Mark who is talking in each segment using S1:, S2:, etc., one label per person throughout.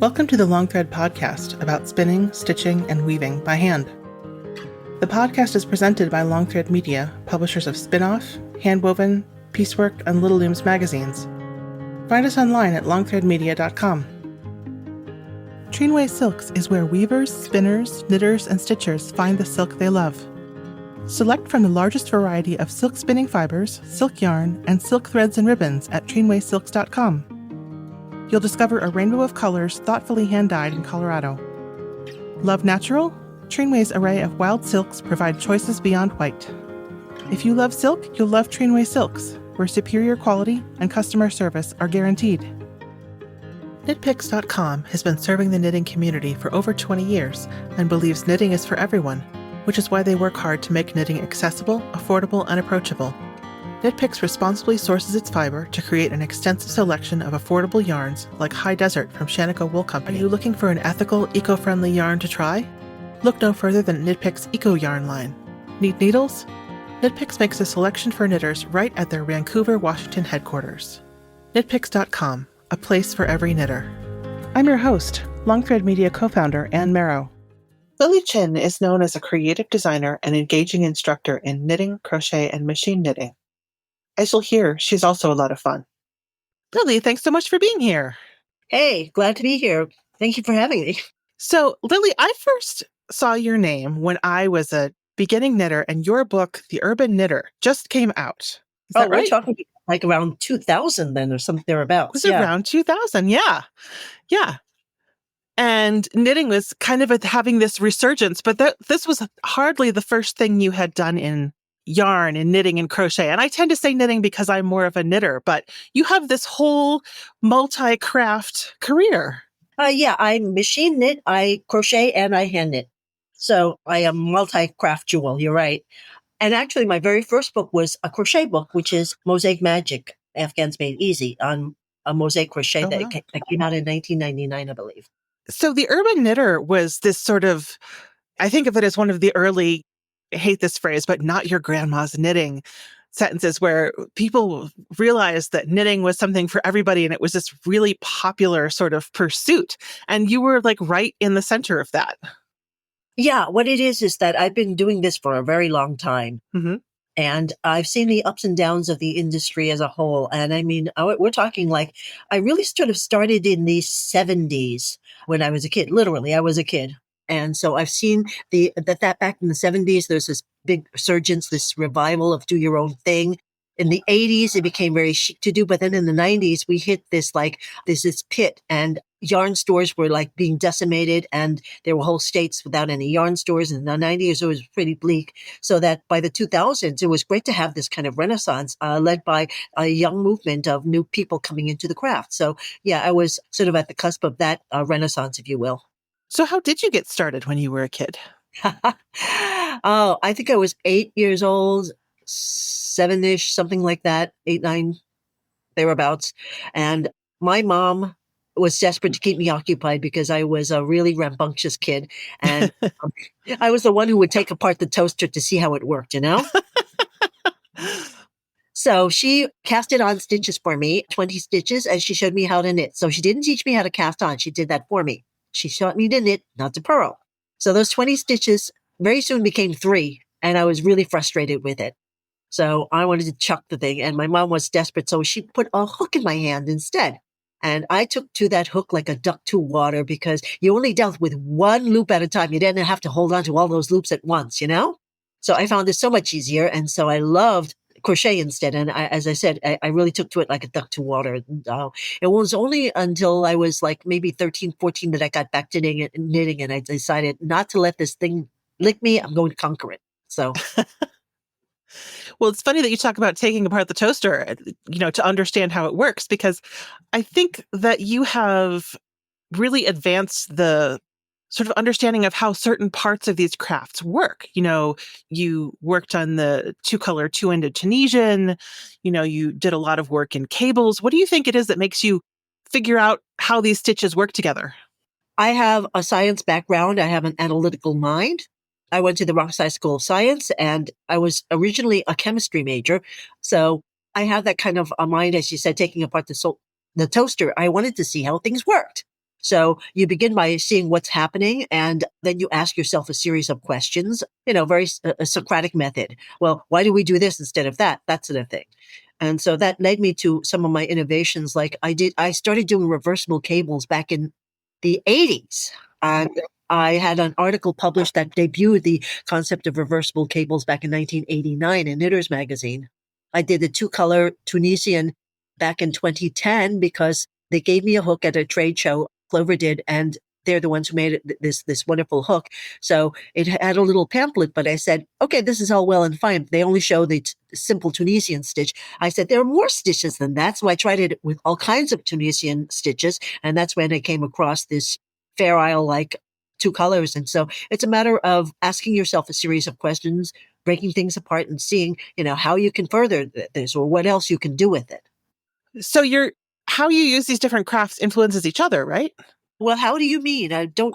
S1: Welcome to the Long Thread podcast about spinning, stitching, and weaving by hand. The podcast is presented by Long Thread Media, publishers of Spin-Off, Handwoven, Piecework, and Little Looms magazines. Find us online at longthreadmedia.com. Trinway Silks is where weavers, spinners, knitters, and stitchers find the silk they love. Select from the largest variety of silk spinning fibers, silk yarn, and silk threads and ribbons at trinwaysilks.com. You'll discover a rainbow of colors thoughtfully hand-dyed in Colorado. Love natural? Trinway's array of wild silks provide choices beyond white. If you love silk, you'll love Trinway Silks, where superior quality and customer service are guaranteed. Knitpicks.com has been serving the knitting community for over 20 years and believes knitting is for everyone, which is why they work hard to make knitting accessible, affordable, and approachable. Knitpicks responsibly sources its fiber to create an extensive selection of affordable yarns like High Desert from Shaniko Wool Company. Are you looking for an ethical, eco-friendly yarn to try? Look no further than Knitpicks Eco Yarn line. Need needles? Knitpicks makes a selection for knitters right at their Vancouver, Washington headquarters. Knitpicks.com, a place for every knitter. I'm your host, Long Thread Media co-founder Anne Marrow. Lily Chin is known as a creative designer and engaging instructor in knitting, crochet, and machine knitting. As you'll hear, she's also a lot of fun. Lily, thanks so much for being here.
S2: Hey, glad to be here. Thank you for having me.
S1: So, Lily, I first saw your name when I was a beginning knitter, and your book, The Urban Knitter, just came out. Is that right?
S2: We're talking like around 2000 then or something thereabouts.
S1: Was it around 2000? Yeah. And knitting was kind of having this resurgence, but this was hardly the first thing you had done in yarn and knitting and crochet. And I tend to say knitting because I'm more of a knitter, but you have this whole multi-craft career.
S2: I machine knit, I crochet, and I hand knit. So I am multi-craft jewel, you're right. And actually my very first book was a crochet book, which is Mosaic Magic, Afghans Made Easy, on a mosaic crochet that came out in 1999, I believe.
S1: So the Urban Knitter was this sort of, I think of it as one of the early, I hate this phrase, but not your grandma's knitting sentences where people realized that knitting was something for everybody and it was this really popular sort of pursuit. And you were like right in the center of that.
S2: Yeah, what it is that I've been doing this for a very long time.
S1: Mm-hmm.
S2: And I've seen the ups and downs of the industry as a whole. And I mean, we're talking like, I really sort of started in the 70s when I was a kid. Literally, I was a kid. And so I've seen that back in the 70s, there's this big resurgence, this revival of do your own thing. In the 80s, it became very chic to do. But then in the 90s, we hit this pit, and yarn stores were like being decimated, and there were whole states without any yarn stores. In the 90s, it was pretty bleak. So that by the 2000s, it was great to have this kind of renaissance led by a young movement of new people coming into the craft. So yeah, I was sort of at the cusp of that renaissance, if you will.
S1: So how did you get started when you were a kid?
S2: I think I was 8 years old, 7-ish, something like that, 8, 9, thereabouts. And my mom was desperate to keep me occupied because I was a really rambunctious kid. And I was the one who would take apart the toaster to see how it worked, you know? So she casted on stitches for me, 20 stitches, and she showed me how to knit. So she didn't teach me how to cast on. She did that for me. She taught me to knit, not to purl. So those 20 stitches very soon became 3, and I was really frustrated with it. So I wanted to chuck the thing, and my mom was desperate, so she put a hook in my hand instead. And I took to that hook like a duck to water because you only dealt with one loop at a time. You didn't have to hold on to all those loops at once, you know? So I found this so much easier, and so I loved crochet instead. And as I said, I really took to it like a duck to water. It was only until I was like maybe 13, 14 that I got back to knitting, and I decided not to let this thing lick me. I'm going to conquer it. So...
S1: Well, it's funny that you talk about taking apart the toaster, to understand how it works, because I think that you have really advanced the sort of understanding of how certain parts of these crafts work. You worked on the 2-color, 2-ended Tunisian, you did a lot of work in cables. What do you think it is that makes you figure out how these stitches work together?
S2: I have a science background. I have an analytical mind. I went to the Rockeside School of Science, and I was originally a chemistry major. So I have that kind of a mind, as you said, taking apart the toaster. I wanted to see how things worked. So you begin by seeing what's happening, and then you ask yourself a series of questions, very a Socratic method. Well, why do we do this instead of that? That sort of thing. And so that led me to some of my innovations. Like I started doing reversible cables back in the 80s. And I had an article published that debuted the concept of reversible cables back in 1989 in Knitters magazine. I did the two-color Tunisian back in 2010 because they gave me a hook at a trade show, Clover did, and they're the ones who made it this wonderful hook. So it had a little pamphlet, but I said, okay, this is all well and fine. They only show the simple Tunisian stitch. I said, there are more stitches than that. So I tried it with all kinds of Tunisian stitches. And that's when I came across this Fair Isle-like two colors. And so it's a matter of asking yourself a series of questions, breaking things apart and seeing, how you can further this or what else you can do with it.
S1: So how you use these different crafts influences each other, right?
S2: Well, how do you mean? I don't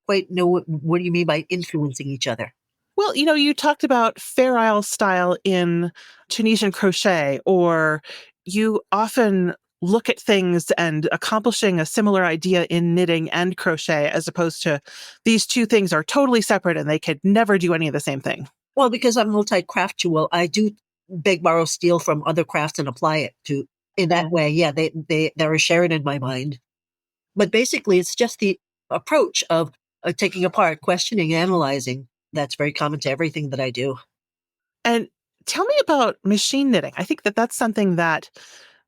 S2: quite know what do you mean by influencing each other?
S1: Well, you talked about Fair Isle style in Tunisian crochet, or you often look at things and accomplishing a similar idea in knitting and crochet, as opposed to these two things are totally separate and they could never do any of the same thing.
S2: Well, because I'm multi-craftual, I do beg, borrow, steal from other crafts and apply it to in that way. Yeah, they're shared in my mind. But basically, it's just the approach of taking apart, questioning, analyzing. That's very common to everything that I do.
S1: And tell me about machine knitting. I think that that's something that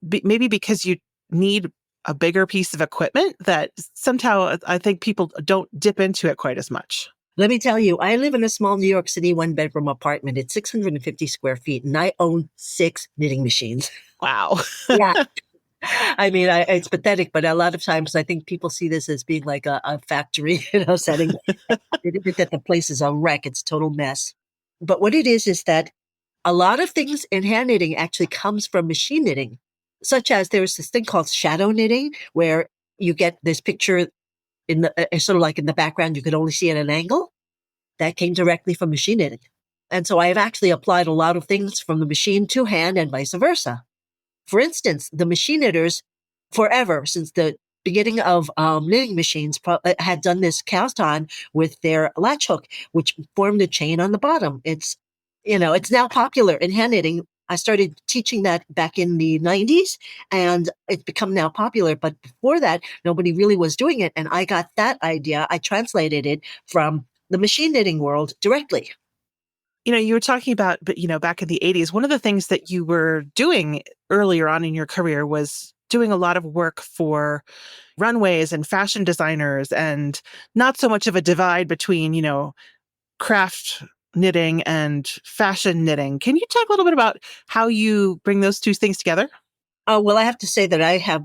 S1: maybe because you need a bigger piece of equipment, that somehow I think people don't dip into it quite as much.
S2: Let me tell you, I live in a small New York City one-bedroom apartment. It's 650 square feet, and I own 6 knitting machines.
S1: Wow.
S2: Yeah. I mean, it's pathetic, but a lot of times I think people see this as being like a factory, setting. They think that the place is a wreck. It's a total mess. But what it is that a lot of things in hand knitting actually comes from machine knitting, such as there's this thing called shadow knitting, where you get this picture in the sort of like in the background, you could only see at an angle. That came directly from machine knitting. And so I have actually applied a lot of things from the machine to hand and vice versa. For instance, the machine knitters forever, since the beginning of knitting machines, had done this cast on with their latch hook, which formed a chain on the bottom. It's now popular in hand knitting. I started teaching that back in the 90s, and it's become now popular. But before that, nobody really was doing it. And I got that idea. I translated it from the machine knitting world directly.
S1: You were talking about, but back in the 80s, one of the things that you were doing earlier on in your career was doing a lot of work for runways and fashion designers, and not so much of a divide between, craft knitting and fashion knitting. Can you talk a little bit about how you bring those two things together?
S2: Well, I have to say that I have,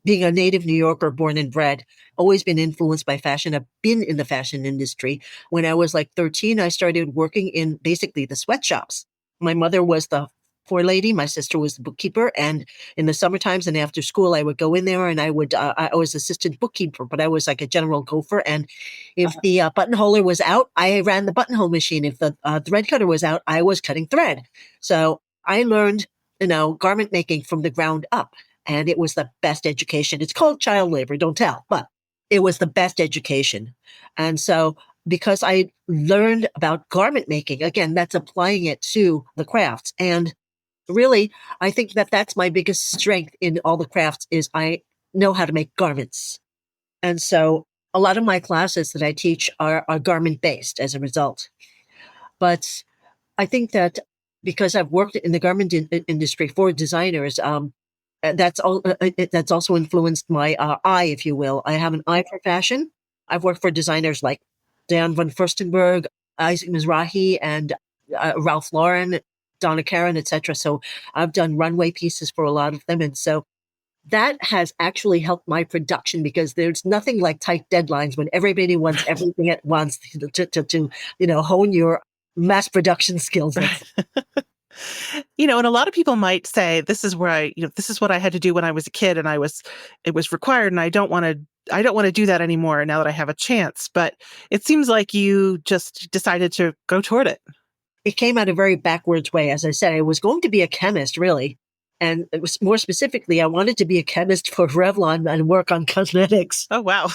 S2: being a native New Yorker, born and bred, always been influenced by fashion. I've been in the fashion industry. When I was like 13, I started working in basically the sweatshops. My mother was the forelady. My sister was the bookkeeper. And in the summer times and after school, I would go in there and I was assistant bookkeeper, but I was like a general gopher. And if the buttonholer was out, I ran the buttonhole machine. If the thread cutter was out, I was cutting thread. So I learned, garment making from the ground up. And it was the best education. It's called child labor, don't tell, but it was the best education. And so because I learned about garment making, again, that's applying it to the crafts. And really, I think that that's my biggest strength in all the crafts is I know how to make garments. And so a lot of my classes that I teach are garment based as a result. But I think that because I've worked in the garment industry for designers, that's also influenced my eye, if you will. I have an eye for fashion. I've worked for designers like Diane von Furstenburg, Isaac Mizrahi, and Ralph Lauren, Donna Karan, etc. So I've done runway pieces for a lot of them. And so that has actually helped my production because there's nothing like tight deadlines when everybody wants everything at once to hone your mass production skills.
S1: And a lot of people might say, this is where this is what I had to do when I was a kid and it was required and I don't want to do that anymore now that I have a chance. But it seems like you just decided to go toward it.
S2: It came out a very backwards way. As I said, I was going to be a chemist, really. And it was more specifically, I wanted to be a chemist for Revlon and work on cosmetics.
S1: Oh, wow.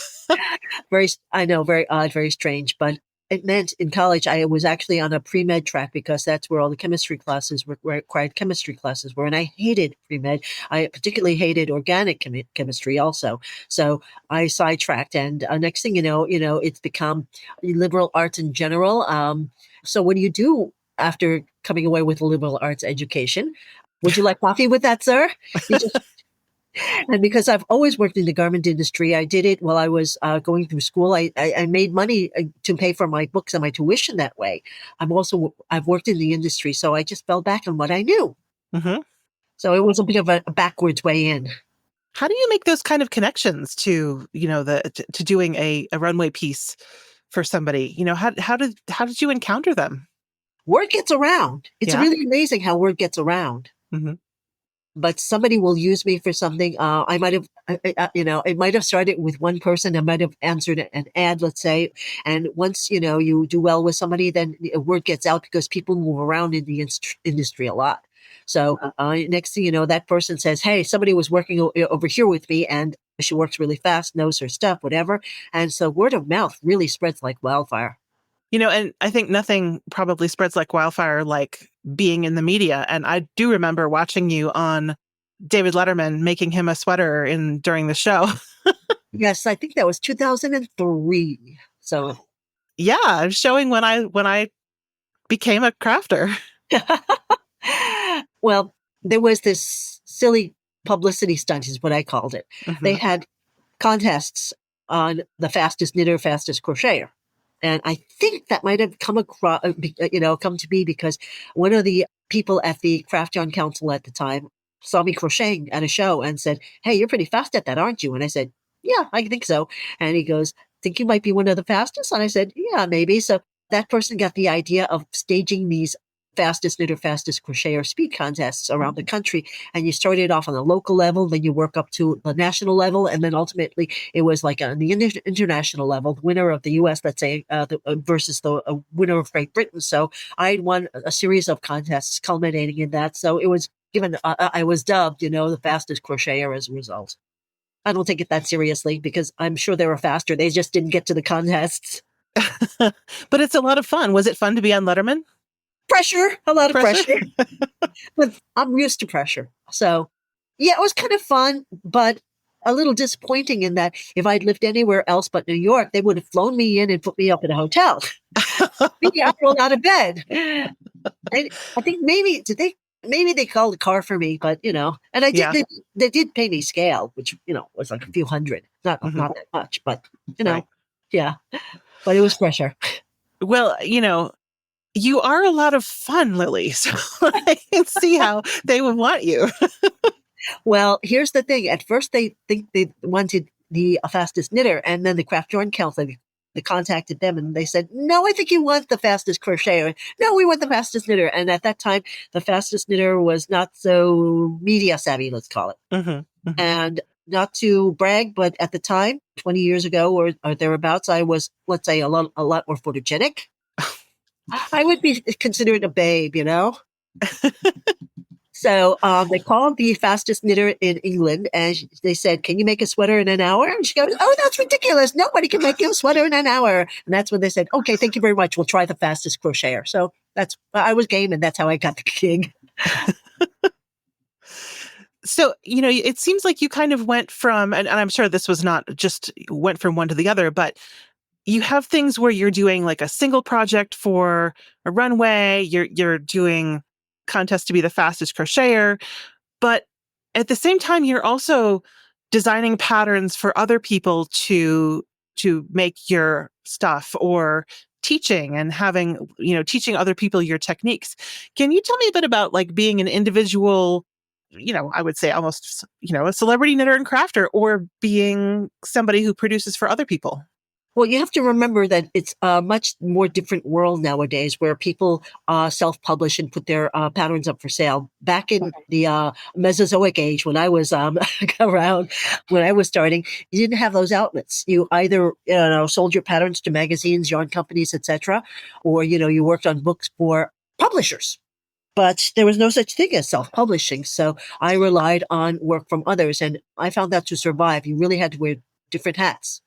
S2: I know, very odd, very strange, but it meant in college I was actually on a pre-med track because that's where all the chemistry classes were, required chemistry classes were. And I hated pre-med. I particularly hated organic chemistry also. So I sidetracked, and next thing it's become liberal arts in general. So what do you do after coming away with a liberal arts education? Would you like coffee with that, sir? You just And because I've always worked in the garment industry, I did it while I was going through school. I made money to pay for my books and my tuition that way. I've worked in the industry, so I just fell back on what I knew.
S1: Hmm.
S2: So it was a bit of a backwards way in.
S1: How do you make those kind of connections to, to doing a runway piece for somebody? How did you encounter them?
S2: Word gets around. It's
S1: Yeah.
S2: really amazing how word gets around.
S1: Hmm.
S2: But somebody will use me for something. I might have, it might have started with one person. I might have answered an ad, let's say. And once, you do well with somebody, then word gets out because people move around in the industry a lot. So next thing you know, that person says, hey, somebody was working over here with me and she works really fast, knows her stuff, whatever. And so word of mouth really spreads like wildfire.
S1: And I think nothing probably spreads like wildfire, like being in the media. And I do remember watching you on David Letterman, making him a sweater during the show.
S2: Yes, I think that was 2003. So
S1: Yeah, showing when I became a crafter.
S2: well, there was this silly publicity stunt, is what I called it. They
S1: Hmm.
S2: had contests on the fastest knitter, fastest crocheter. And I think that might have come across, come to be because one of the people at the Craft Yarn Council at the time saw me crocheting at a show and said, hey, you're pretty fast at that, aren't you? And I said, yeah, I think so. And he goes, think you might be one of the fastest? And I said, yeah, maybe. So that person got the idea of staging these fastest knitter, fastest crocheter speed contests around the country. And you started off on the local level, then you work up to the national level, and then ultimately it was like on the international level, the winner of the U.S., let's say, versus the winner of Great Britain. So I won a series of contests culminating in that. So it was given, I was dubbed, the fastest crocheter as a result. I don't take it that seriously because I'm sure they were faster. They just didn't get to the contests.
S1: But it's a lot of fun. Was it fun to be on Letterman?
S2: Pressure, a lot of
S1: Pressure?
S2: pressure. But I'm used to pressure. So, yeah, it was kind of fun, but a little disappointing in that if I'd lived anywhere else but New York, they would have flown me in and put me up in a hotel. Maybe I rolled out of bed. I think maybe they called a car for me, but and I did.
S1: Yeah.
S2: They did pay me scale, which was like a few hundred, not
S1: Hmm.
S2: not that much, but
S1: Right.
S2: yeah. But it was pressure.
S1: Well, you are a lot of fun, Lily. So I can see how they would want you.
S2: Well, here's the thing. At first, they think they wanted the fastest knitter, and then the Craft Yarn Council, they contacted them, and they said, "No, I think you want the fastest crocheter. No, we want the fastest knitter." And at that time, the fastest knitter was not so media savvy, let's call it.
S1: Hmm. Hmm.
S2: And not to brag, but at the time, 20 years ago or thereabouts, I was, let's say, a lot more photogenic. I would be considered a babe, So they called the fastest knitter in England and they said, can you make a sweater in an hour? And she goes, oh, that's ridiculous. Nobody can make you a sweater in an hour. And that's when they said, okay, thank you very much. We'll try the fastest crocheter. So I was game and that's how I got the gig.
S1: So, it seems like you kind of went from, and I'm sure this was not just went from one to the other, but you have things where you're doing like a single project for a runway, you're doing contests to be the fastest crocheter, but at the same time, you're also designing patterns for other people to make your stuff, or teaching and having, teaching other people your techniques. Can you tell me a bit about like being an individual, I would say almost, a celebrity knitter and crafter, or being somebody who produces for other people?
S2: Well, you have to remember that it's a much more different world nowadays where people self-publish and put their patterns up for sale. Back in the Mesozoic age, when I was around, when I was starting, you didn't have those outlets. You either sold your patterns to magazines, yarn companies, etc., or you worked on books for publishers. But there was no such thing as self-publishing. So I relied on work from others. And I found that to survive, you really had to wear different hats.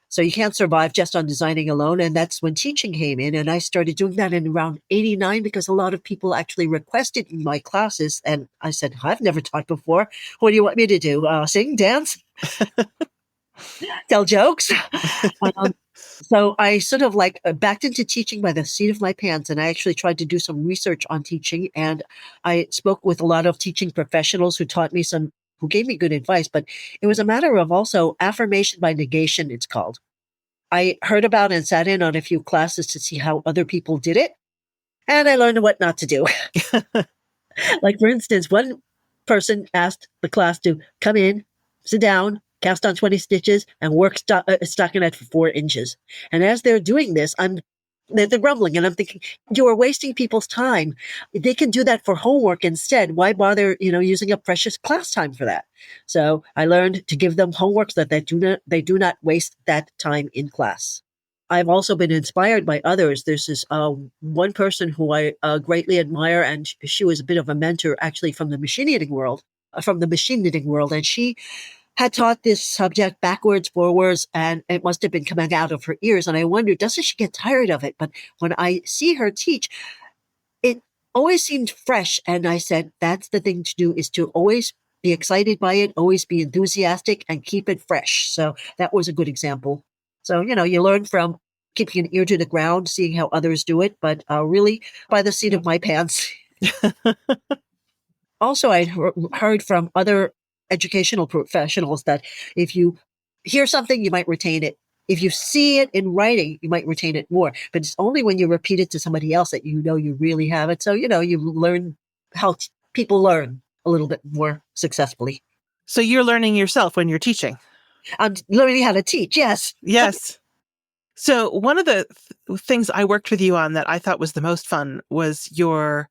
S2: So you can't survive just on designing alone. And that's when teaching came in. And I started doing that in around 89 because a lot of people actually requested my classes. And I said, I've never taught before. What do you want me to do? Sing, dance, tell jokes? Um, so I sort of like backed into teaching by the seat of my pants. And I actually tried to do some research on teaching. And I spoke with a lot of teaching professionals who taught me who gave me good advice. But it was a matter of also affirmation by negation, it's called. I heard about and sat in on a few classes to see how other people did it. And I learned what not to do. Like, for instance, one person asked the class to come in, sit down, cast on 20 stitches, and work stockinette for 4 inches. And as they're doing this, they're grumbling, and I'm thinking, you are wasting people's time. They can do that for homework instead. Why bother, using up precious class time for that? So I learned to give them homework so that they do not waste that time in class. I've also been inspired by others. There's this one person who I greatly admire, and she was a bit of a mentor, actually, from the machine knitting world. And she had taught this subject backwards, forwards, and it must have been coming out of her ears. And I wondered, doesn't she get tired of it? But when I see her teach, it always seemed fresh. And I said, that's the thing to do, is to always be excited by it, always be enthusiastic, and keep it fresh. So that was a good example. So, you learn from keeping an ear to the ground, seeing how others do it, but really by the seat of my pants. Also, I heard from other educational professionals that if you hear something, you might retain it. If you see it in writing, you might retain it more. But it's only when you repeat it to somebody else that you really have it. So, you learn how people learn a little bit more successfully.
S1: So you're learning yourself when you're teaching.
S2: I'm learning how to teach, yes.
S1: Yes. So one of the things I worked with you on that I thought was the most fun was your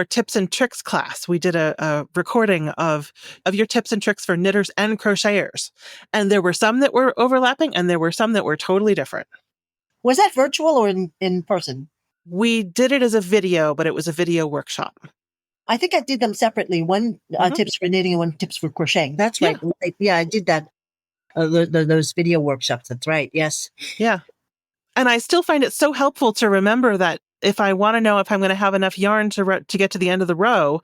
S1: tips and tricks class. We did a recording of your tips and tricks for knitters and crocheters. And there were some that were overlapping and there were some that were totally different.
S2: Was that virtual or in person?
S1: We did it as a video, but it was a video workshop.
S2: I think I did them separately. One tips for knitting and one tips for crocheting. That's right. Yeah, I did that. Those video workshops. That's right. Yes.
S1: Yeah. And I still find it so helpful to remember that if I want to know if I'm going to have enough yarn to get to the end of the row,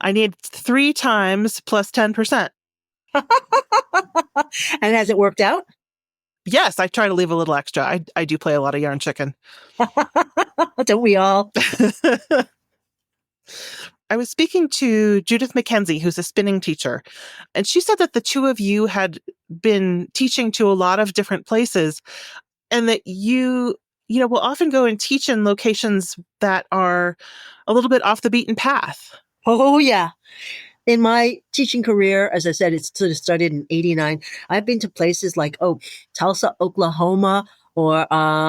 S1: I need 3 times plus 10%.
S2: And has it worked out?
S1: Yes, I try to leave a little extra. I do play a lot of yarn chicken.
S2: Don't we all?
S1: I was speaking to Judith McKenzie, who's a spinning teacher, and she said that the two of you had been teaching to a lot of different places and that you will often go and teach in locations that are a little bit off the beaten path.
S2: Oh, yeah. In my teaching career, as I said, it sort of started in 89. I've been to places like, Tulsa, Oklahoma, or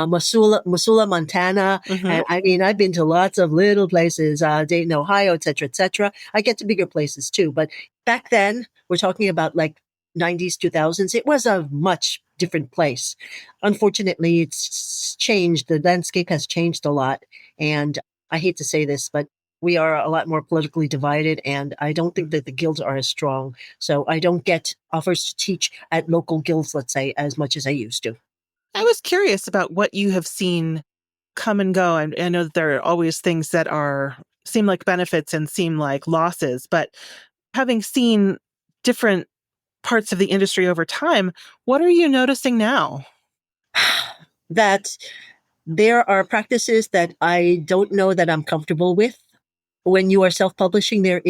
S2: Missoula, Montana.
S1: Mm-hmm.
S2: And I mean, I've been to lots of little places, Dayton, Ohio, et cetera, et cetera. I get to bigger places too. But back then, we're talking about like 90s, 2000s, it was a much different place. Unfortunately, it's changed. The landscape has changed a lot. And I hate to say this, but we are a lot more politically divided, and I don't think that the guilds are as strong. So I don't get offers to teach at local guilds, let's say, as much as I used to.
S1: I was curious about what you have seen come and go. And I know that there are always things that seem like benefits and seem like losses, but having seen different parts of the industry over time, what are you noticing now?
S2: That there are practices that I don't know that I'm comfortable with. When you are self-publishing, there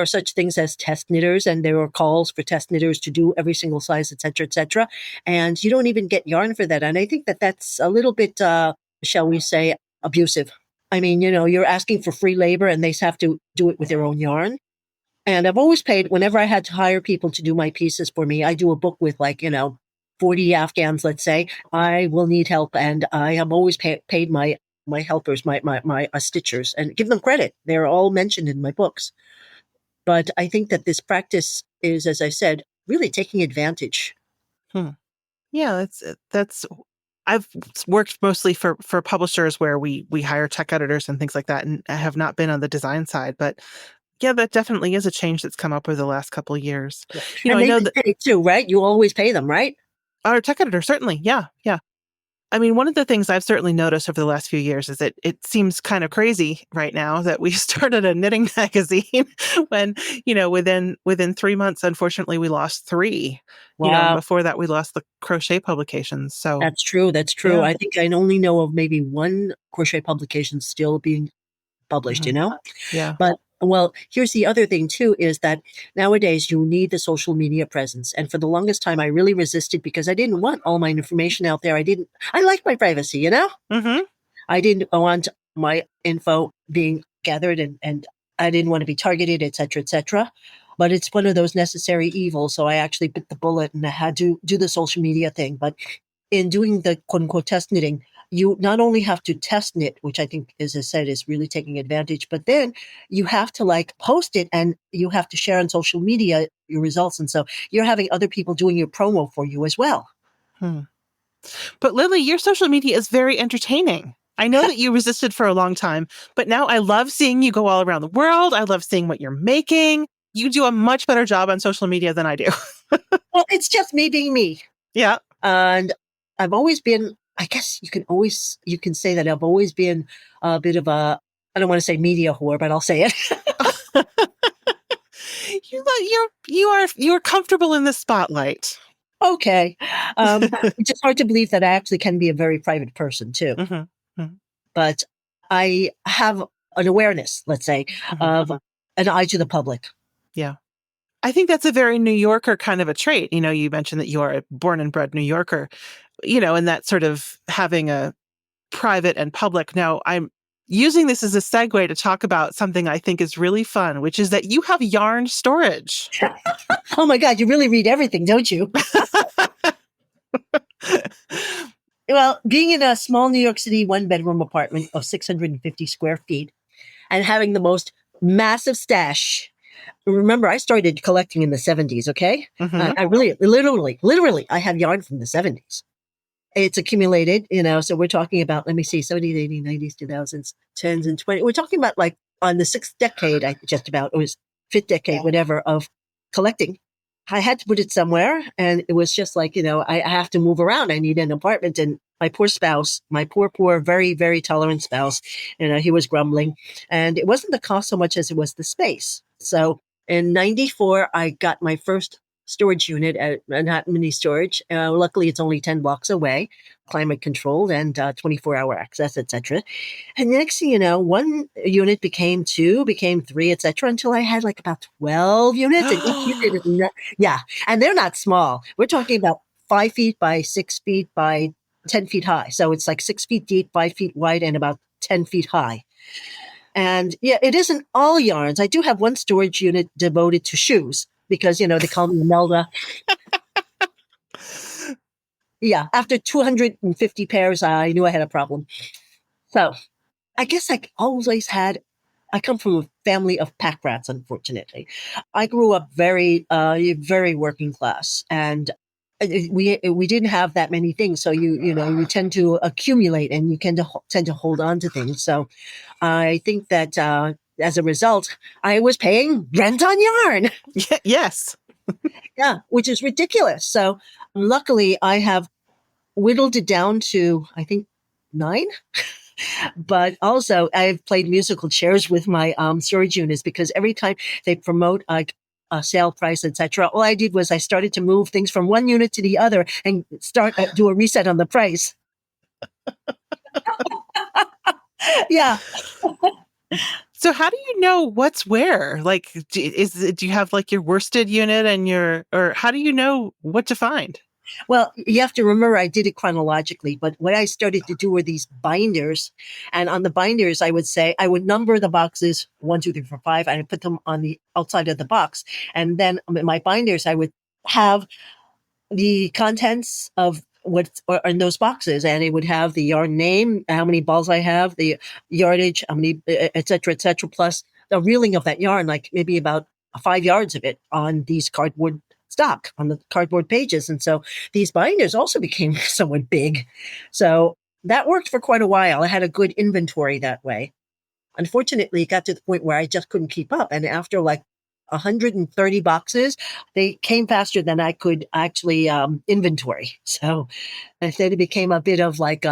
S2: are such things as test knitters, and there are calls for test knitters to do every single size, et cetera, et cetera. And you don't even get yarn for that. And I think that that's a little bit, shall we say, abusive. I mean, you're asking for free labor and they have to do it with their own yarn. And I've always paid, whenever I had to hire people to do my pieces for me, I do a book with 40 Afghans, let's say. I will need help, and I have always paid my helpers, my stitchers, and give them credit. They're all mentioned in my books. But I think that this practice is, as I said, really taking advantage.
S1: Yeah, that's I've worked mostly for publishers where we hire tech editors and things like that, and I have not been on the design side. But yeah, that definitely is a change that's come up over the last couple of years.
S2: And
S1: I
S2: they
S1: know that
S2: pay too, right? You always pay them, right?
S1: our tech editor, certainly. Yeah. Yeah. I mean, one of the things I've certainly noticed over the last few years is that it seems kind of crazy right now that we started a knitting magazine when, within 3 months, unfortunately, we lost three. And
S2: Wow.
S1: before that, we lost the crochet publications. So,
S2: That's true. That's true.
S1: yeah.
S2: I think I only know of maybe one crochet publication still being published,
S1: Mhm. Yeah.
S2: But well, here's the other thing too, is that nowadays you need the social media presence. And for the longest time, I really resisted because I didn't want all my information out there. I like my privacy,
S1: Mm-hmm.
S2: I didn't want my info being gathered and I didn't want to be targeted, et cetera, et cetera. But it's one of those necessary evils. So I actually bit the bullet and I had to do the social media thing. But in doing the quote unquote test knitting, you not only have to test knit, which I think, as I said, is really taking advantage, but then you have to like post it and you have to share on social media your results. And so you're having other people doing your promo for you as well.
S1: Hmm. But Lily, your social media is very entertaining. I know that you resisted for a long time, but now I love seeing you go all around the world. I love seeing what you're making. You do a much better job on social media than I do.
S2: Well, it's just me being me.
S1: Yeah.
S2: And I've always been, I guess you can say that I've always been a bit of I don't want to say media whore, but I'll say it.
S1: You're comfortable in the spotlight.
S2: Okay. It's just hard to believe that I actually can be a very private person too.
S1: Mm-hmm. Mm-hmm.
S2: But I have an awareness, let's say, of an eye to the public.
S1: Yeah. I think that's a very New Yorker kind of a trait. You mentioned that you are a born and bred New Yorker, and that sort of having a private and public. Now, I'm using this as a segue to talk about something I think is really fun, which is that you have yarn storage.
S2: Oh my God, you really read everything, don't you? Well, being in a small New York City one-bedroom apartment of 650 square feet and having the most massive stash. Remember, I started collecting in the 70s, okay?
S1: Mm-hmm.
S2: I really, literally, I have yarn from the 70s. It's accumulated, so we're talking about, let me see, 70s, 80s, 90s, 2000s, 10s, and 20s. We're talking about like on the sixth decade, it was fifth decade, whatever, of collecting. I had to put it somewhere, and it was just like, I have to move around. I need an apartment, and my poor spouse, my poor, very, very tolerant spouse, he was grumbling, and it wasn't the cost so much as it was the space. So in 94, I got my first storage unit at Manhattan Mini Storage. Luckily, it's only 10 blocks away, climate controlled and 24-hour access, etc. And next thing you know, one unit became two, became three, etc. Until I had like about 12 units, and each unit is yeah, and they're not small. We're talking about 5 feet by 6 feet by 10 feet high. So it's like 6 feet deep, 5 feet wide, and about 10 feet high. And yeah, it isn't all yarns. I do have one storage unit devoted to shoes because, they call me Melda. Yeah, after 250 pairs, I knew I had a problem. So I guess I come from a family of pack rats, unfortunately. I grew up very, very working class, and we didn't have that many things. So you tend to accumulate and you tend to hold on to things. So I think that as a result, I was paying rent on yarn.
S1: Yes.
S2: Yeah, which is ridiculous. So luckily, I have whittled it down to, I think, 9. But also, I've played musical chairs with my storage units because every time they promote like a sale price, etc., all I did was I started to move things from one unit to the other and do a reset on the price. Yeah.
S1: So how do you know what's where? Like, do you have like your worsted unit or how do you know what to find?
S2: Well, you have to remember I did it chronologically, but what I started to do were these binders. And on the binders, I would number the boxes 1, 2, 3, 4, 5, and I put them on the outside of the box. And then in my binders, I would have the contents of what's in those boxes, and it would have the yarn name, how many balls I have, the yardage, how many, et cetera, plus the reeling of that yarn, like maybe about 5 yards of it on these cardboard stock on the cardboard pages. And so these binders also became somewhat big. So that worked for quite a while. I had a good inventory that way. Unfortunately, it got to the point where I just couldn't keep up. And after like 130 boxes, they came faster than I could actually inventory. So instead, it became a bit of like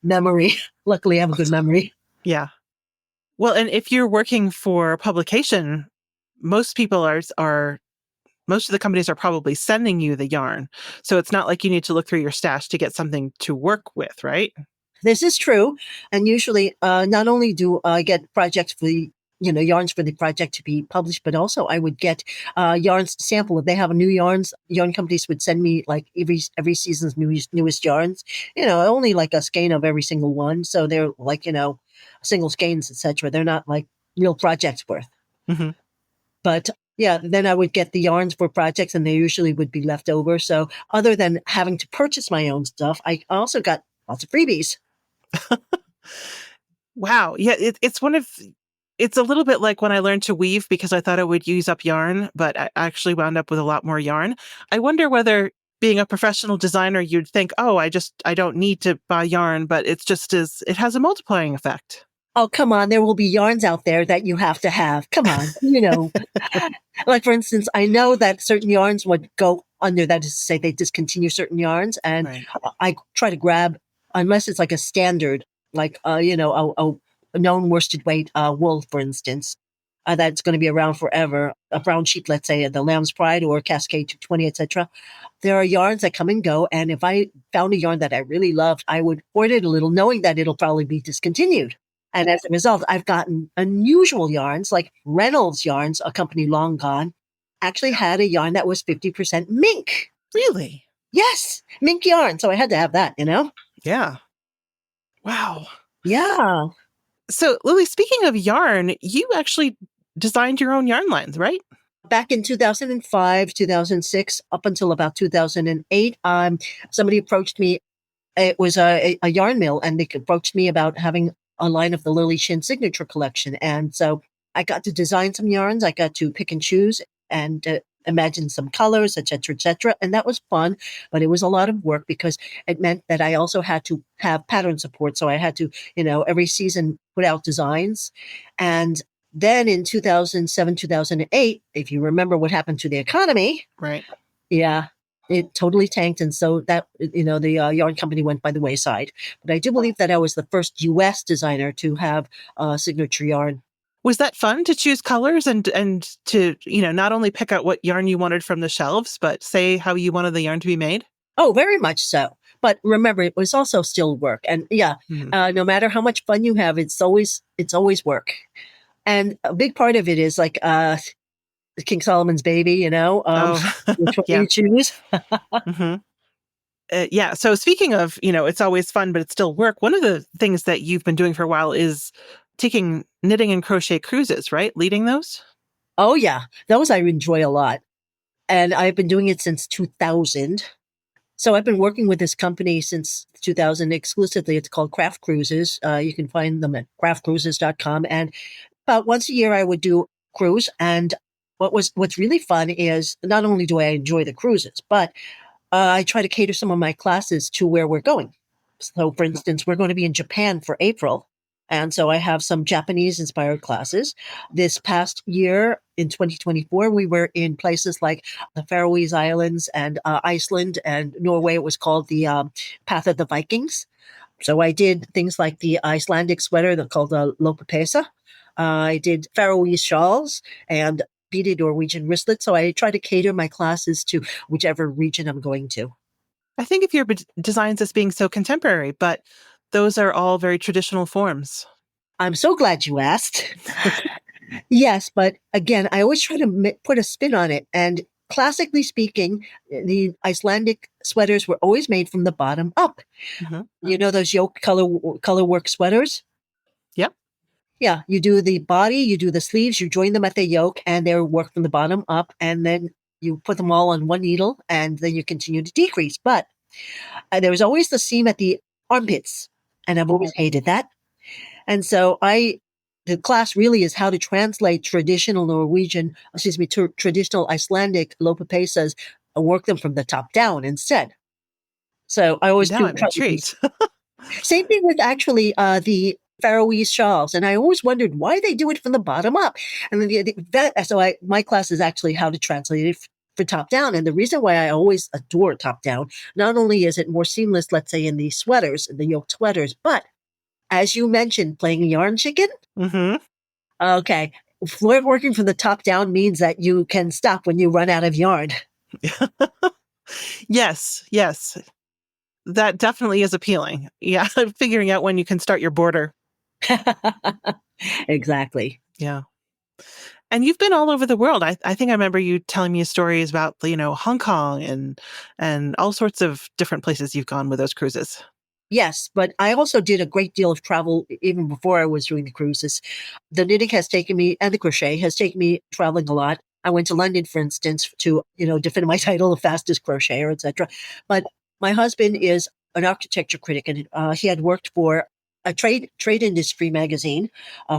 S2: memory. Luckily, I have a good memory.
S1: Yeah. Well, and if you're working for publication, most people are most of the companies are probably sending you the yarn. So it's not like you need to look through your stash to get something to work with, right?
S2: This is true. And usually, not only do I get projects for the yarns for the project to be published, but also I would get yarns to sample. If they have new yarns, yarn companies would send me like every season's newest yarns. Only like a skein of every single one. So they're like single skeins, etc. They're not like real projects worth.
S1: Mm-hmm.
S2: But yeah, then I would get the yarns for projects, and they usually would be left over. So other than having to purchase my own stuff, I also got lots of freebies.
S1: Wow. Yeah, it's a little bit like when I learned to weave because I thought it would use up yarn, but I actually wound up with a lot more yarn. I wonder whether being a professional designer, you'd think, oh, I don't need to buy yarn, but it has a multiplying effect.
S2: Oh, come on. There will be yarns out there that you have to have. Come on. Like for instance, I know that certain yarns would go under, that is to say they discontinue certain yarns. And
S1: Right.
S2: I try to grab, unless it's like a standard, like, a known worsted weight wool, for instance, that's going to be around forever. A brown sheep, let's say, the Lamb's Pride or Cascade 220, etc. There are yarns that come and go. And if I found a yarn that I really loved, I would hoard it a little, knowing that it'll probably be discontinued. And as a result, I've gotten unusual yarns, like Reynolds Yarns, a company long gone, actually had a yarn that was 50% mink.
S1: Really?
S2: Yes, mink yarn. So I had to have that,
S1: Yeah. Wow.
S2: Yeah.
S1: So, Lily, speaking of yarn, you actually designed your own yarn lines, right?
S2: Back in 2005, 2006, up until about 2008, somebody approached me. It was a yarn mill, and they approached me about having a line of the Lily Shin signature collection. And so I got to design some yarns. I got to pick and choose and imagine some colors, et cetera, et cetera. And that was fun, but it was a lot of work because it meant that I also had to have pattern support. So I had to, every season put out designs. And then in 2007, 2008, if you remember what happened to the economy.
S1: Right.
S2: Yeah. It totally tanked. And so that, the yarn company went by the wayside. But I do believe that I was the first U.S. designer to have a signature yarn.
S1: Was that fun to choose colors and to, not only pick out what yarn you wanted from the shelves, but say how you wanted the yarn to be made?
S2: Oh, very much so. But remember, it was also still work. And yeah, no matter how much fun you have, it's always work. And a big part of it is like King Solomon's baby, which one
S1: yeah.
S2: you choose.
S1: Mm-hmm. Yeah. So speaking of, it's always fun, but it's still work. One of the things that you've been doing for a while is taking knitting and crochet cruises, right? Leading those?
S2: Oh, yeah. Those I enjoy a lot. And I've been doing it since 2000. So I've been working with this company since 2000 exclusively. It's called Craft Cruises. You can find them at craftcruises.com. And about once a year, I would do cruise. And what's really fun is not only do I enjoy the cruises, but I try to cater some of my classes to where we're going. So, for instance, we're going to be in Japan for April. And so I have some Japanese-inspired classes. This past year, in 2024, we were in places like the Faroe Islands and Iceland and Norway. It was called the Path of the Vikings. So I did things like the Icelandic sweater called the lopapesa. I did Faroese shawls and beaded Norwegian wristlets. So I try to cater my classes to whichever region I'm going to.
S1: I think of your designs as being so contemporary, but those are all very traditional forms.
S2: I'm so glad you asked. Yes, but again, I always try to put a spin on it. And classically speaking, the Icelandic sweaters were always made from the bottom up. Mm-hmm. Those yoke color work sweaters?
S1: Yep.
S2: Yeah, you do the body, you do the sleeves, you join them at the yoke, and they're worked from the bottom up, and then you put them all on one needle, and then you continue to decrease. But there was always the seam at the armpits, and I've always hated that. And so the class really is how to translate traditional traditional Icelandic lopapesas work them from the top down instead. So I always
S1: Now
S2: do
S1: I'm
S2: try to do
S1: intrigued.
S2: same thing with actually the Faroese shawls, and I always wondered why they do it from the bottom up. And then my class is actually how to translate it for top down. And the reason why I always adore top down, not only is it more seamless, let's say in the sweaters, in the yoke sweaters, but as you mentioned, playing yarn chicken.
S1: Mm-hmm.
S2: Okay, working from the top down means that you can stop when you run out of yarn.
S1: Yes, yes. That definitely is appealing. Yeah, figuring out when you can start your border.
S2: Exactly.
S1: Yeah. And you've been all over the world. I think I remember you telling me stories about, Hong Kong and all sorts of different places you've gone with those cruises.
S2: Yes, but I also did a great deal of travel even before I was doing the cruises. The knitting has taken me, and the crochet has taken me traveling a lot. I went to London, for instance, to defend my title of fastest crocheter, etc. But my husband is an architecture critic, and he had worked for a trade industry magazine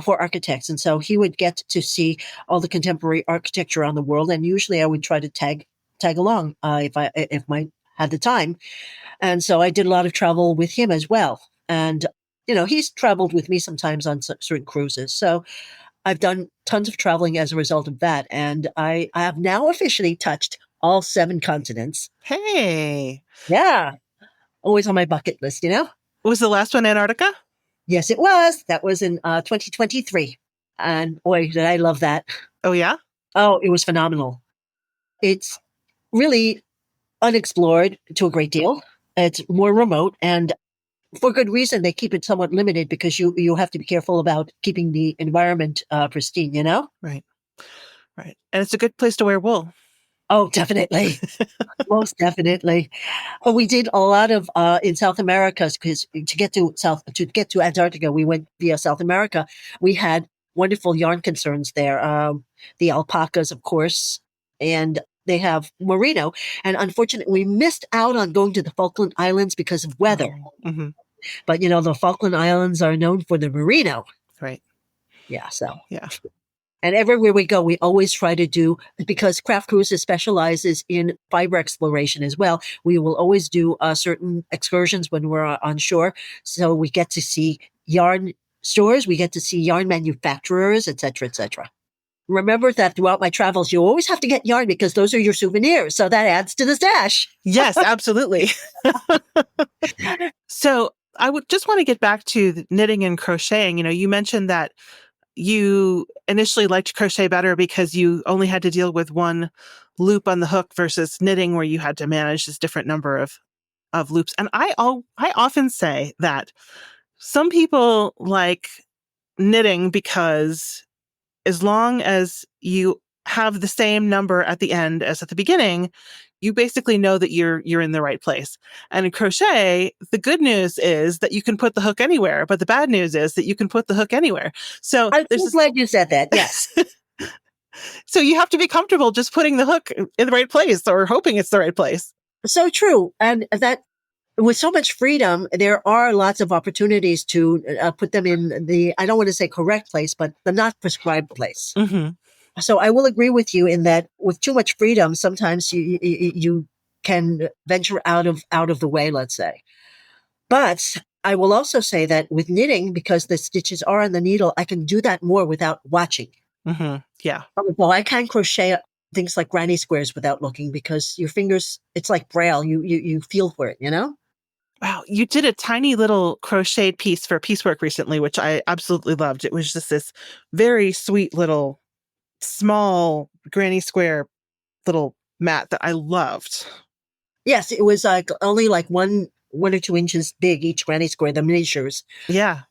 S2: for architects, and so he would get to see all the contemporary architecture around the world. And usually, I would try to tag along if I had the time. And so I did a lot of travel with him as well. And, he's traveled with me sometimes on certain cruises. So I've done tons of traveling as a result of that. And I have now officially touched all 7 continents.
S1: Hey,
S2: Yeah. Always on my bucket list.
S1: was the last one Antarctica?
S2: Yes, it was. That was in 2023. And boy, did I love that.
S1: Oh, yeah?
S2: Oh, it was phenomenal. It's really unexplored to a great deal. It's more remote, and for good reason, they keep it somewhat limited because you have to be careful about keeping the environment pristine.
S1: Right, right. And it's a good place to wear wool.
S2: Oh, definitely. Most definitely. But we did a lot of in South America because to get to Antarctica, we went via South America. We had wonderful yarn concerns there. The alpacas, of course, and they have merino. And unfortunately, we missed out on going to the Falkland Islands because of weather.
S1: Oh, mm-hmm.
S2: But the Falkland Islands are known for the merino.
S1: Right.
S2: Yeah, so.
S1: Yeah.
S2: And everywhere we go, we always try to do, because Craft Cruises specializes in fiber exploration as well. We will always do certain excursions when we're on shore. So we get to see yarn stores, we get to see yarn manufacturers, etc., etc. Remember that throughout my travels, you always have to get yarn because those are your souvenirs. So that adds to the stash.
S1: Yes, absolutely. So I would just want to get back to the knitting and crocheting. You mentioned that you initially liked crochet better because you only had to deal with one loop on the hook versus knitting where you had to manage this different number of loops. And I often say that some people like knitting because as long as you have the same number at the end as at the beginning, you basically know that you're in the right place. And in crochet, the good news is that you can put the hook anywhere, but the bad news is that you can put the hook anywhere. So
S2: I'm so glad you said that. Yes.
S1: so you have to be comfortable just putting the hook in the right place or hoping it's the right place.
S2: So true. And that with so much freedom, there are lots of opportunities to put them in the, I don't want to say correct place, but the not prescribed place.
S1: Mm-hmm.
S2: So I will agree with you in that with too much freedom, sometimes you can venture out of the way, let's say. But I will also say that with knitting, because the stitches are on the needle, I can do that more without watching.
S1: Mm-hmm. Yeah.
S2: Well, I can crochet things like granny squares without looking because your fingers, it's like braille. You feel for it.
S1: Wow, you did a tiny little crocheted piece for Piecework recently, which I absolutely loved. It was just this very sweet little small granny square little mat that I loved.
S2: Yes, it was only like 1 or 2 inches big, each granny square, the miniatures.
S1: Yeah.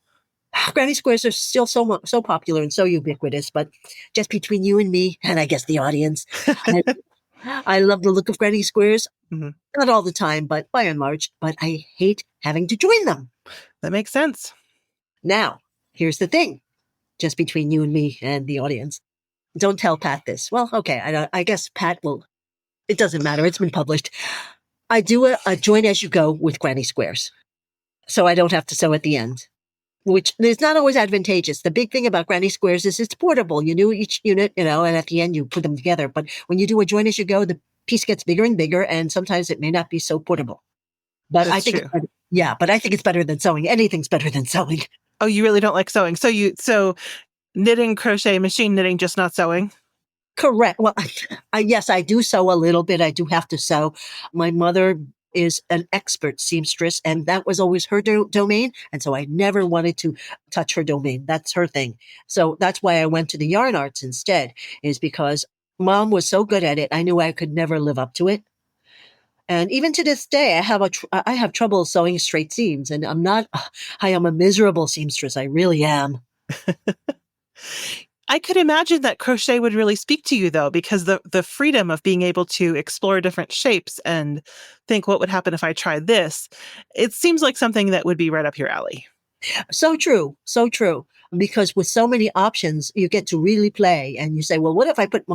S2: Granny squares are still so popular and so ubiquitous, but just between you and me, and I guess the audience, I love the look of granny squares.
S1: Mm-hmm.
S2: Not all the time, but by and large. But I hate having to join them.
S1: That makes sense.
S2: Now, here's the thing, just between you and me and the audience. Don't tell Pat this. Well, okay, I guess Pat will. It doesn't matter. It's been published. I do a join as you go with granny squares, so I don't have to sew at the end, which is not always advantageous. The big thing about granny squares is it's portable. You do each unit, and at the end you put them together. But when you do a join as you go, the piece gets bigger and bigger, and sometimes it may not be so portable. But I
S1: That's
S2: think,
S1: true.
S2: but I think it's better than sewing. Anything's better than sewing.
S1: Oh, you really don't like sewing. So knitting, crochet, machine knitting, just not sewing?
S2: Correct. Well, yes, I do sew a little bit. I do have to sew. My mother is an expert seamstress, and that was always her domain. And so I never wanted to touch her domain. That's her thing. So that's why I went to the yarn arts instead, is because mom was so good at it. I knew I could never live up to it. And even to this day, I have trouble sewing straight seams, and I am a miserable seamstress. I really am.
S1: I could imagine that crochet would really speak to you, though, because the freedom of being able to explore different shapes and think, what would happen if I tried this? It seems like something that would be right up your alley.
S2: So true. So true. Because with so many options, you get to really play, and you say, well, what if I put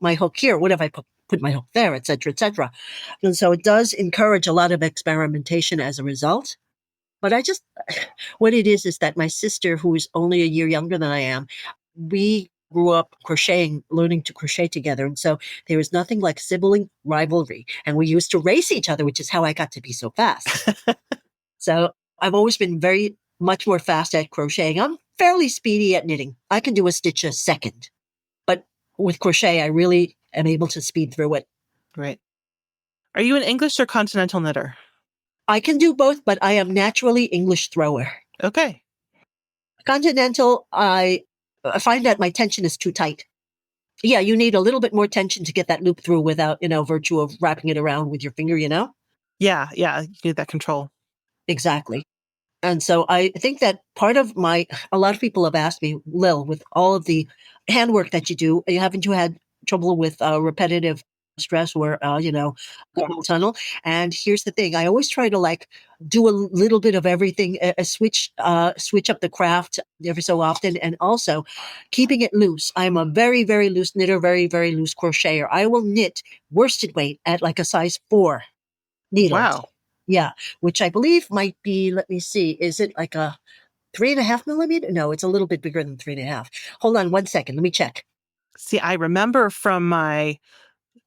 S2: my hook here? What if I put my hook there, et cetera, et cetera. And so it does encourage a lot of experimentation as a result. But what it is that my sister, who is only a year younger than I am, we grew up crocheting, learning to crochet together. And so there was nothing like sibling rivalry. And we used to race each other, which is how I got to be so fast. So I've always been very much more fast at crocheting. I'm fairly speedy at knitting. I can do a stitch a second. But with crochet, I really am able to speed through it.
S1: Right. Are you an English or continental knitter?
S2: I can do both, but I am naturally English thrower.
S1: Okay.
S2: Continental, I find that my tension is too tight. Yeah, you need a little bit more tension to get that loop through without, virtue of wrapping it around with your finger,
S1: Yeah, you need that control.
S2: Exactly. And so I think that a lot of people have asked me, Lil, with all of the handwork that you do, haven't you had trouble with repetitive stress or, carpal tunnel? And here's the thing. I always try to do a little bit of everything, switch up the craft every so often. And also keeping it loose. I'm a very, very loose knitter, very, very loose crocheter. I will knit worsted weight at like a size 4 needles.
S1: Wow.
S2: Yeah, which I believe might be, let me see, is it like a 3.5 millimeter? No, it's a little bit bigger than 3.5. Hold on 1 second. Let me check.
S1: See, I remember from my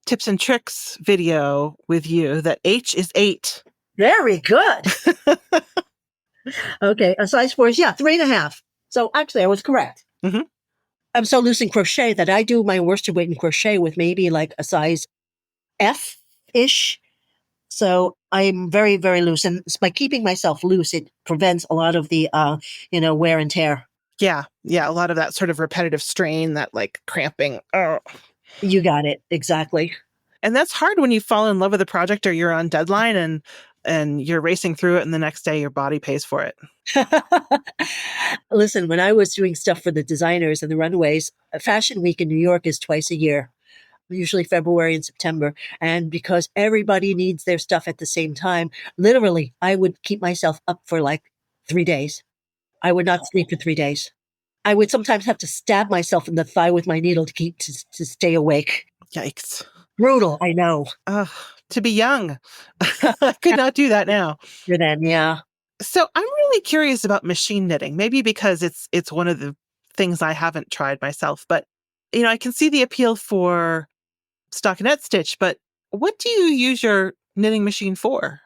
S1: tips and tricks video with you that H is 8.
S2: Very good. Okay, a size 4 is, 3.5. So actually, I was correct.
S1: Mm-hmm.
S2: I'm so loose in crochet that I do my worsted weight in crochet with maybe like a size F-ish. So I'm very, very loose. And by keeping myself loose, it prevents a lot of the, wear and tear.
S1: Yeah. A lot of that sort of repetitive strain, that cramping. Oh.
S2: You got it. Exactly.
S1: And that's hard when you fall in love with a project or you're on deadline and you're racing through it, and the next day your body pays for it.
S2: Listen, when I was doing stuff for the designers and the runways, Fashion Week in New York is twice a year, usually February and September. And because everybody needs their stuff at the same time, literally, I would keep myself up for 3 days. I would not sleep for 3 days. I would sometimes have to stab myself in the thigh with my needle to stay awake.
S1: Yikes.
S2: Brutal, I know.
S1: To be young. I could not do that now.
S2: Then, yeah.
S1: So I'm really curious about machine knitting, maybe because it's one of the things I haven't tried myself. But, I can see the appeal for stockinette stitch, but what do you use your knitting machine for?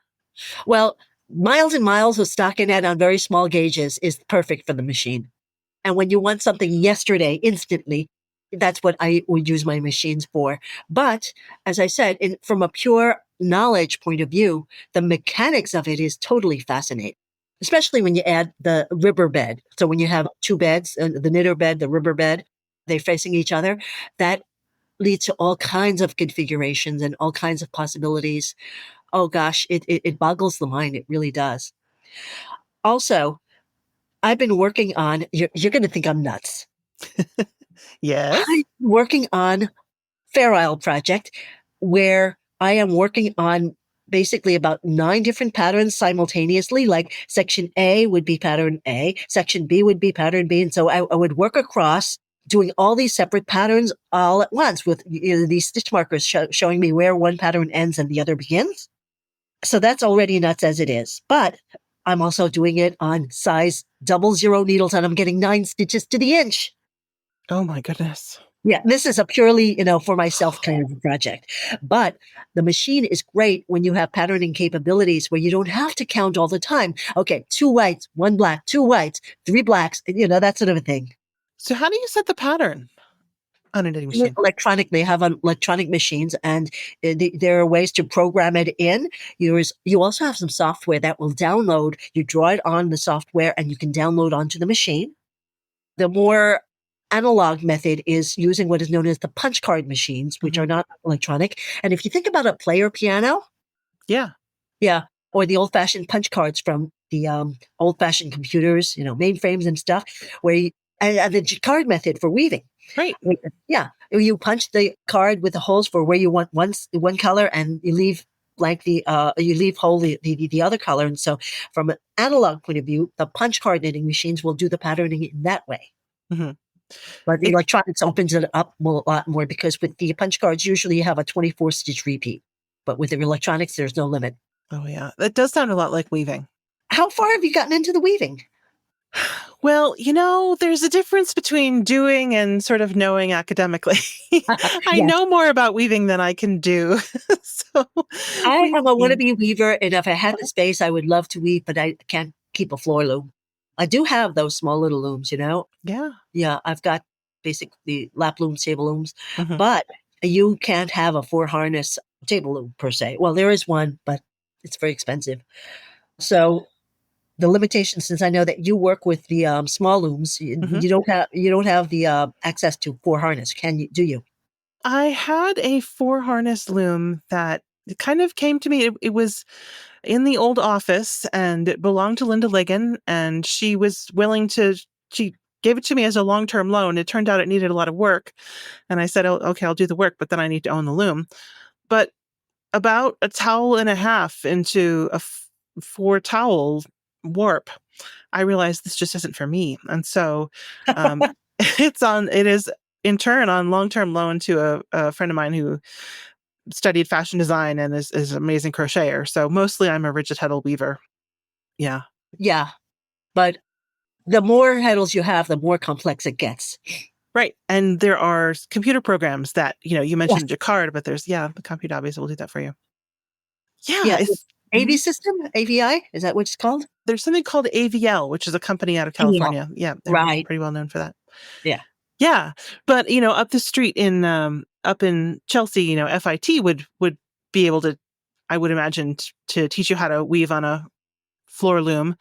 S2: Well, miles and miles of stockinette on very small gauges is perfect for the machine. And when you want something yesterday, instantly, that's what I would use my machines for. But as I said, from a pure knowledge point of view, the mechanics of it is totally fascinating, especially when you add the ribber bed. So when you have 2 beds, the knitter bed, the ribber bed, they're facing each other, that leads to all kinds of configurations and all kinds of possibilities. Oh gosh, it boggles the mind. It really does. Also, I've been working on, you're going to think I'm nuts.
S1: Yes.
S2: I'm working on Fair Isle project where I am working on basically about 9 different patterns simultaneously. Like section A would be pattern A, section B would be pattern B. And so I would work across doing all these separate patterns all at once with these stitch markers showing me where one pattern ends and the other begins. So that's already nuts as it is. But I'm also doing it on size 00 needles, and I'm getting 9 stitches to the inch.
S1: Oh my goodness.
S2: Yeah, this is a purely, for myself kind of project. But the machine is great when you have patterning capabilities where you don't have to count all the time. Okay, 2 whites, 1 black, 2 whites, 3 blacks, that sort of a thing.
S1: So how do you set the pattern on a knitting machine?
S2: Electronic, they have electronic machines, and there are ways to program it in. You also have some software that will download. You draw it on the software, and you can download onto the machine. The more analog method is using what is known as the punch card machines, which are not electronic. And if you think about a player piano,
S1: Yeah.
S2: yeah, or the old-fashioned punch cards from the old-fashioned computers, mainframes and stuff, and the card method for weaving.
S1: Right.
S2: Yeah, you punch the card with the holes for where you want one color, and you leave blank you leave whole the other color. And so, from an analog point of view, the punch card knitting machines will do the patterning in that way.
S1: Mm-hmm.
S2: But the electronics opens it up a lot more, because with the punch cards, usually you have a 24 stitch repeat, but with the electronics, there's no limit.
S1: Oh yeah, that does sound a lot like weaving.
S2: How far have you gotten into the weaving?
S1: Well, there's a difference between doing and sort of knowing academically. I
S2: Yes.
S1: know more about weaving than I can do. So
S2: I am a
S1: yeah.
S2: wannabe weaver, and if I had the space, I would love to weave, but I can't keep a floor loom. I do have those small little looms,
S1: Yeah.
S2: Yeah, I've got basically lap looms, table looms,
S1: Mhm.
S2: but you can't have a 4 harness table loom per se. Well, there is one, but it's very expensive. So the limitation, since I know that you work with the small looms,
S1: Mhm.
S2: you don't have the access to 4 harness, can you? Do you?
S1: I had a 4 harness loom that it kind of came to me. It was in the old office and it belonged to Linda Ligon, and she was willing to, she gave it to me as a long-term loan. It turned out it needed a lot of work. And I said, oh, okay, I'll do the work, but then I need to own the loom. But about a towel and a half into a 4 towel warp, I realized this just isn't for me. And so um, it is in turn on long-term loan to a friend of mine who studied fashion design and is an amazing crocheter. So mostly I'm a rigid heddle weaver. Yeah.
S2: Yeah, but the more heddles you have, the more complex it gets.
S1: Right. And there are computer programs that, you
S2: Yes.
S1: mentioned Jacquard, but there's, the Compute obviously will do that for you. Yeah.
S2: Yeah, AV system, AVI, is that what it's called?
S1: There's something called AVL, which is a company out of
S2: Yeah,
S1: California. Yeah. They're
S2: right.
S1: pretty well known for that.
S2: Yeah.
S1: Yeah. But, up the street up in Chelsea, FIT would be able to, I would imagine, to teach you how to weave on a floor loom,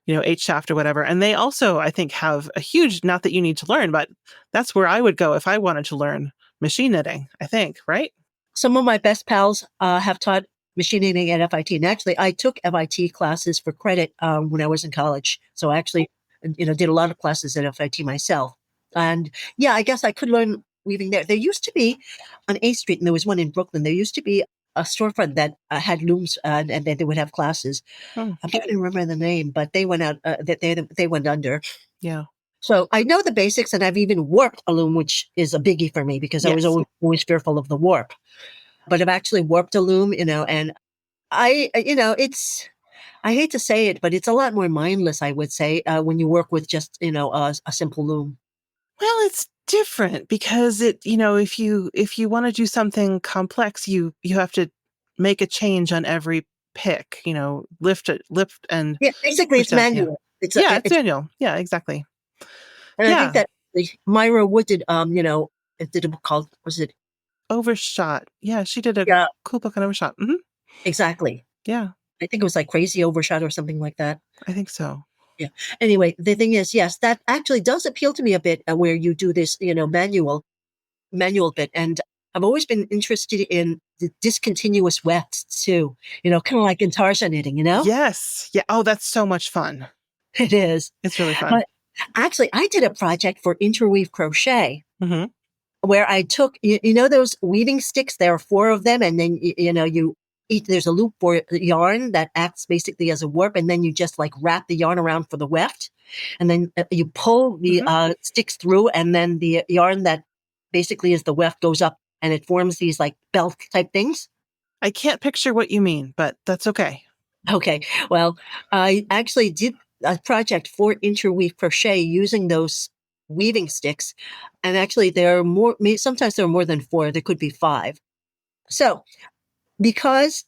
S1: 8 shaft or whatever. And they also, I think, have a huge, not that you need to learn, but that's where I would go if I wanted to learn machine knitting, I think, right?
S2: Some of my best pals have taught machine knitting at FIT. And actually, I took FIT classes for credit when I was in college. So I actually, did a lot of classes at FIT myself. And yeah, I guess I could learn weaving there. There used to be on A Street, and there was one in Brooklyn, there used to be a storefront that had looms, and then they would have classes.
S1: Hmm.
S2: I'm trying to remember the name, but they went out, they went under.
S1: Yeah.
S2: So I know the basics, and I've even warped a loom, which is a biggie for me because I was
S1: Yes.
S2: always fearful of the warp. But I've actually warped a loom, and I hate to say it, but it's a lot more mindless, I would say, when you work with just, a simple loom.
S1: Well, it's different because if you want to do something complex, you have to make a change on every pick, lift and
S2: Yeah, basically
S1: push
S2: it's
S1: down. Yeah.
S2: manual.
S1: Yeah, it's manual. Yeah, exactly.
S2: And I think
S1: Yeah.
S2: that Myra Wood did, it did a book called, was it?
S1: Overshot. Yeah, she did a
S2: Yeah,
S1: cool book on Overshot. Hmm.
S2: exactly.
S1: Yeah,
S2: I think it was like Crazy Overshot or something like that.
S1: I think so.
S2: Yeah. Anyway, the thing is, yes, that actually does appeal to me a bit, where you do this, manual bit. And I've always been interested in the discontinuous wefts too, kind of like in Tarsha knitting,
S1: Yes. Yeah. Oh, that's so much fun.
S2: It is.
S1: It's really fun.
S2: But actually, I did a project for Interweave Crochet
S1: Hmm.
S2: where I took, those weaving sticks, there are 4 of them. And then, there's a loop for yarn that acts basically as a warp. And then you just like wrap the yarn around for the weft. And then you pull the sticks through, and then the yarn that basically is the weft goes up, and it forms these like belt type things.
S1: I can't picture what you mean, but that's okay.
S2: Okay. Well, I actually did a project for Interweave Crochet using those weaving sticks. And actually sometimes there are more than 4. There could be 5. So because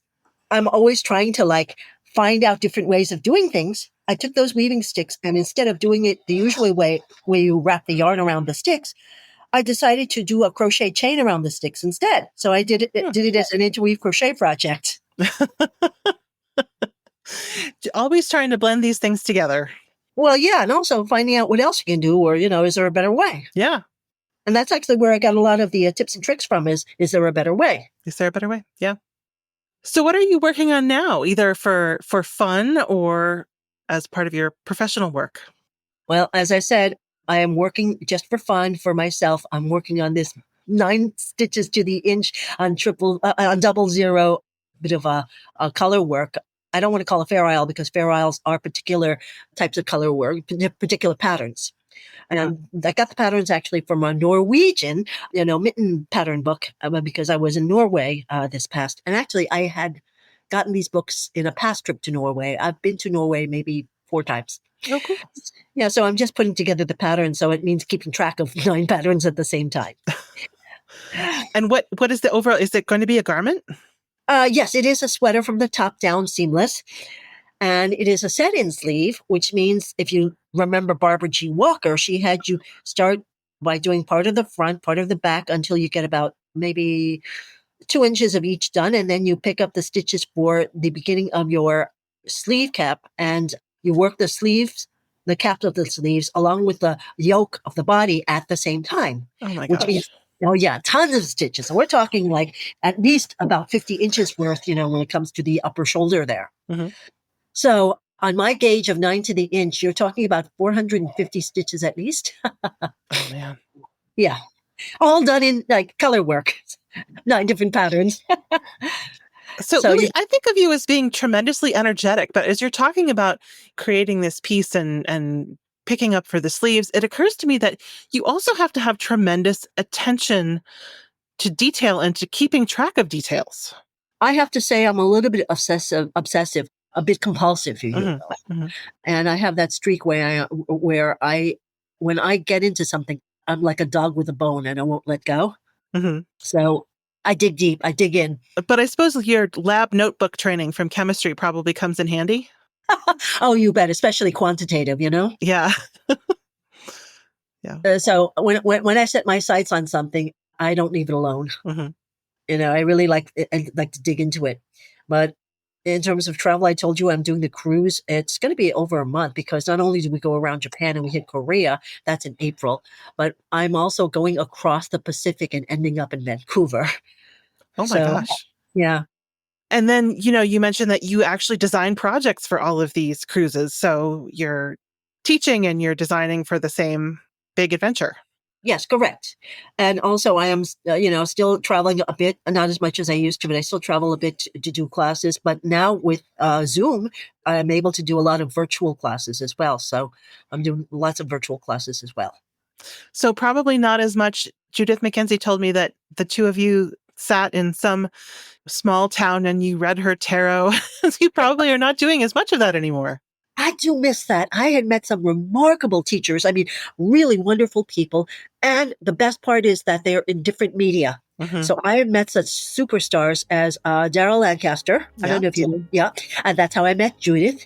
S2: I'm always trying to like find out different ways of doing things, I took those weaving sticks and instead of doing it the usual way where you wrap the yarn around the sticks, I decided to do a crochet chain around the sticks instead. So I did it as an interweave crochet project.
S1: Always trying to blend these things together.
S2: Well, yeah, and also finding out what else you can do, or, is there a better way?
S1: Yeah.
S2: And that's actually where I got a lot of the tips and tricks from is there a better way?
S1: Is there a better way? Yeah. So what are you working on now, either for fun or as part of your professional work?
S2: Well, as I said, I am working just for fun for myself. I'm working on this 9 stitches to the inch on on 00 bit of a color work. I don't want to call it Fair Isle because Fair Isles are particular types of color work, particular patterns. And I got the patterns actually from a Norwegian, mitten pattern book because I was in Norway this past. And actually, I had gotten these books in a past trip to Norway. I've been to Norway maybe 4 times.
S1: Oh, cool.
S2: Yeah, so I'm just putting together the patterns. So it means keeping track of 9 patterns at the same time.
S1: And what is the overall? Is it going to be a garment?
S2: Yes, it is a sweater from the top down, seamless. And it is a set-in sleeve, which means if you remember Barbara G. Walker, she had you start by doing part of the front, part of the back until you get about maybe 2 inches of each done. And then you pick up the stitches for the beginning of your sleeve cap and you work the sleeves, the caps of the sleeves, along with the yoke of the body at the same time.
S1: Oh my gosh.
S2: Which means, tons of stitches. So we're talking like at least about 50 inches worth, when it comes to the upper shoulder there.
S1: Mm-hmm.
S2: So on my gauge of 9 to the inch, you're talking about 450 stitches at least.
S1: Oh man.
S2: Yeah. All done in like color work, 9 different patterns.
S1: So Lily, I think of you as being tremendously energetic, but as you're talking about creating this piece and picking up for the sleeves, it occurs to me that you also have to have tremendous attention to detail and to keeping track of details.
S2: I have to say I'm a little bit obsessive, a bit compulsive, if you will.
S1: Mm-hmm.
S2: And I have that streak where when I get into something, I'm like a dog with a bone and I won't let go.
S1: Mm-hmm.
S2: So I dig deep, I dig in.
S1: But I suppose your lab notebook training from chemistry probably comes in handy.
S2: Oh, you bet, especially quantitative,
S1: Yeah.
S2: Yeah. So when I set my sights on something, I don't leave it alone.
S1: Mm-hmm.
S2: I really like to dig into it. But in terms of travel, I told you I'm doing the cruise. It's going to be over a month because not only do we go around Japan and we hit Korea, that's in April, but I'm also going across the Pacific and ending up in Vancouver.
S1: Oh my gosh.
S2: Yeah.
S1: And then, you mentioned that you actually design projects for all of these cruises. So you're teaching and you're designing for the same big adventure.
S2: Yes, correct. And also I am, still traveling a bit, not as much as I used to, but I still travel a bit to do classes. But now with Zoom, I'm able to do a lot of virtual classes as well. So I'm doing lots of virtual classes as well.
S1: So probably not as much. Judith McKenzie told me that the two of you sat in some small town and you read her tarot. You probably are not doing as much of that anymore.
S2: I do miss that. I had met some remarkable teachers. I mean, really wonderful people. And the best part is that they're in different media. Mm-hmm. So I have met such superstars as Daryl Lancaster. I don't know if you know. Yeah. And that's how I met Judith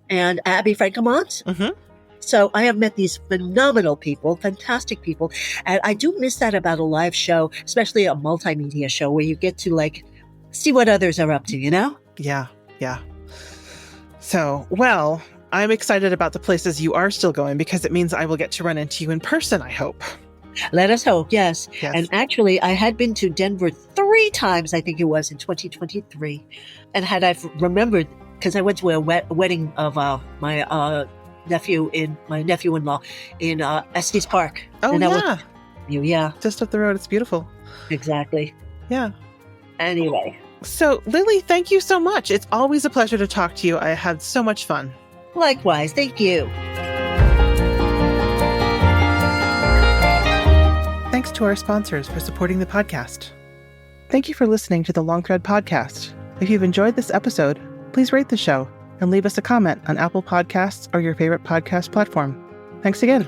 S2: and Abby Francomont. Mm-hmm. So I have met these phenomenal people, fantastic people. And I do miss that about a live show, especially a multimedia show where you get to see what others are up to,
S1: Yeah. Yeah. So, well, I'm excited about the places you are still going because it means I will get to run into you in person, I hope.
S2: Let us hope, yes. And actually, I had been to Denver 3 times, I think it was, in 2023. And had I remembered, because I went to a wedding of my nephew-in-law in Estes Park.
S1: Oh,
S2: and
S1: yeah. Just up the road. It's beautiful.
S2: Exactly.
S1: Yeah.
S2: Anyway.
S1: So, Lily, thank you so much. It's always a pleasure to talk to you. I had so much fun.
S2: Likewise. Thank you.
S1: Thanks to our sponsors for supporting the podcast. Thank you for listening to the Long Thread Podcast. If you've enjoyed this episode, please rate the show and leave us a comment on Apple Podcasts or your favorite podcast platform. Thanks again.